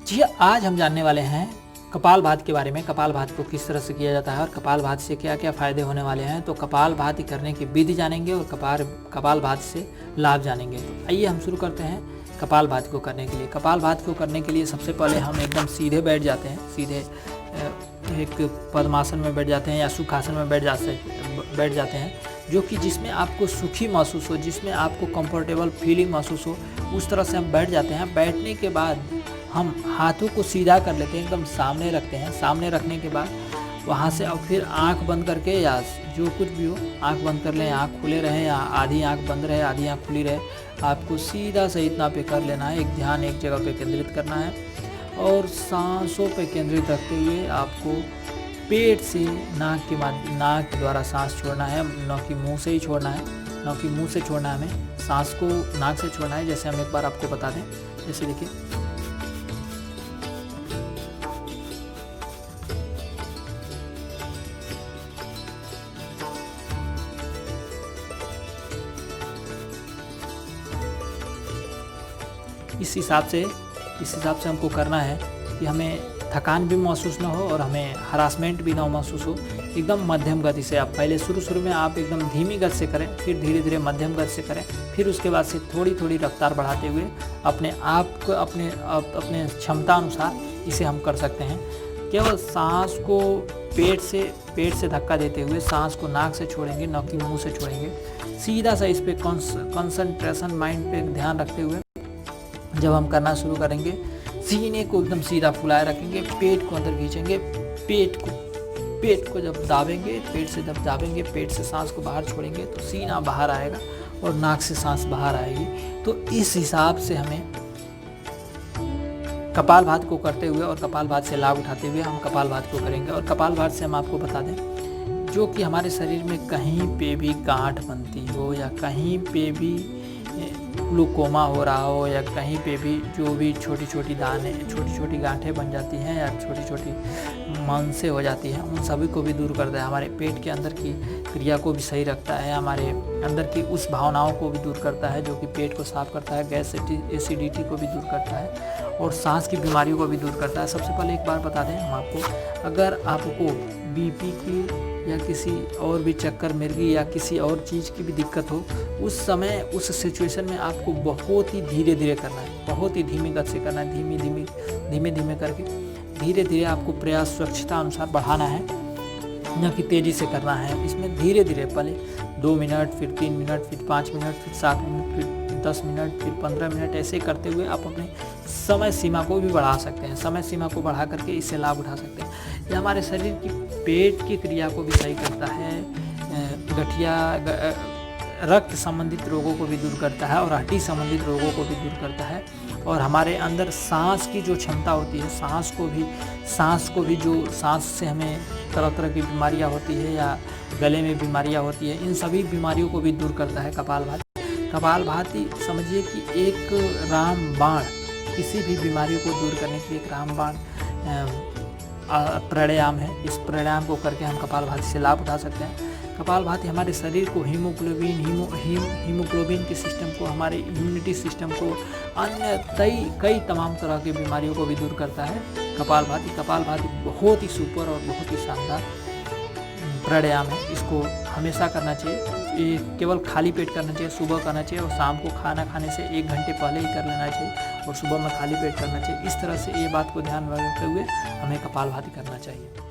जी, आज हम जानने वाले हैं कपालभाति के बारे में। कपालभाति को किस तरह से किया जाता है और कपालभाति से क्या क्या फ़ायदे होने वाले हैं। तो कपालभाति करने की विधि जानेंगे और कपालभाति से लाभ जानेंगे। तो आइए हम शुरू करते हैं कपालभाति को करने के लिए। कपालभाति को करने के लिए सबसे पहले हम एकदम सीधे बैठ जाते हैं। सीधे एक पद्मासन में बैठ जाते हैं या सुखासन में बैठ जाते हैं, जो कि जिसमें आपको सुखी महसूस हो, जिसमें आपको कंफर्टेबल फीलिंग महसूस हो, उस तरह से हम बैठ जाते हैं। बैठने के बाद हम हाथों को सीधा कर लेते हैं, एकदम सामने रखते हैं। सामने रखने के बाद वहाँ से अब फिर आंख बंद करके या जो कुछ भी हो आंख बंद कर लें, आंख खुले रहें या आधी आंख बंद रहे आधी आंख खुली रहे। आपको सीधा से इतना पे कर लेना है, एक ध्यान एक जगह पे केंद्रित करना है और सांसों पे केंद्रित रखते हुए आपको पेट से नाक के द्वारा सांस छोड़ना है, न कि मुँह से ही छोड़ना है। न कि मुँह से छोड़ना है, हमें सांस को नाक से छोड़ना है। जैसे हम एक बार आपको बता दें, जैसे देखिए, इस हिसाब से हमको करना है कि हमें थकान भी महसूस ना हो और हमें हरासमेंट भी ना महसूस हो। एकदम मध्यम गति से आप पहले शुरू में आप एकदम धीमी गति से करें, फिर धीरे धीरे मध्यम गति से करें, फिर उसके बाद से थोड़ी थोड़ी रफ्तार बढ़ाते हुए अपने आप को अपने क्षमता अनुसार इसे हम कर सकते हैं। केवल सांस को पेट से धक्का देते हुए सांस को नाक से छोड़ेंगे, न कि मुँह से छोड़ेंगे। सीधा सा इस पर कंसंट्रेशन माइंड पे ध्यान रखते हुए जब हम करना शुरू करेंगे, सीने को एकदम सीधा फुलाए रखेंगे, पेट को अंदर खींचेंगे, पेट को जब दाबेंगे, पेट से सांस को बाहर छोड़ेंगे तो सीना बाहर आएगा और नाक से सांस बाहर आएगी। तो इस हिसाब से हमें कपालभाति को करते हुए और कपालभाति से लाभ उठाते हुए हम कपालभाति को करेंगे। और कपालभाति से हम आपको बता दें, जो कि हमारे शरीर में कहीं पे भी गांठ बनती हो या कहीं पे भी ग्लूकोमा हो रहा हो या कहीं पे भी जो भी छोटी छोटी गांठें बन जाती हैं या छोटी छोटी मांसें हो जाती हैं, उन सभी को भी दूर करता है। हमारे पेट के अंदर की क्रिया को भी सही रखता है, हमारे अंदर की उस भावनाओं को भी दूर करता है जो कि पेट को साफ करता है, गैस एसिडिटी को भी दूर करता है और सांस की बीमारियों को भी दूर करता है। सबसे पहले एक बार बता दें हम आपको, अगर आपको बीपी की या किसी और भी चक्कर मिर्गी या किसी और चीज़ की भी दिक्कत हो, उस समय उस सिचुएशन में आपको बहुत ही धीरे धीरे करना है, बहुत ही धीमी गति से करना है। धीमे धीमे करके धीरे धीरे आपको प्रयास स्वच्छता अनुसार बढ़ाना है, न कि तेज़ी से करना है। इसमें धीरे धीरे पहले 2 मिनट, फिर 3 मिनट, फिर 5 मिनट, फिर 7 मिनट, फिर 10 मिनट, फिर 15 मिनट, ऐसे करते हुए आप अपने समय सीमा को भी बढ़ा सकते हैं। समय सीमा को बढ़ा करके इससे लाभ उठा सकते हैं। यह हमारे शरीर की पेट की क्रिया को भी सही करता है, गठिया रक्त संबंधित रोगों को भी दूर करता है और हड्डी संबंधित रोगों को भी दूर करता है। और हमारे अंदर सांस की जो क्षमता होती है, सांस को भी जो सांस से हमें तरह तरह की बीमारियां होती है या गले में बीमारियां होती है, इन सभी बीमारियों को भी दूर करता है कपालभाति। कपालभाति समझिए कि एक रामबाण, किसी भी बीमारी को दूर करने के लिए एक रामबाण प्राणायाम है। इस प्राणायाम को करके हम कपालभाति से लाभ उठा सकते हैं। कपालभाति हमारे शरीर को हीमोग्लोबिन के सिस्टम को, हमारे इम्यूनिटी सिस्टम को, अन्य कई तमाम तरह की बीमारियों को भी दूर करता है कपालभाति बहुत ही सुपर और बहुत ही शानदार प्राणायाम है। इसको हमेशा करना चाहिए। ये केवल खाली पेट करना चाहिए, सुबह करना चाहिए और शाम को खाना खाने से 1 घंटे पहले ही कर लेना चाहिए और सुबह में खाली पेट करना चाहिए। इस तरह से ये बात को ध्यान में रखते हुए हमें कपालभाति करना चाहिए।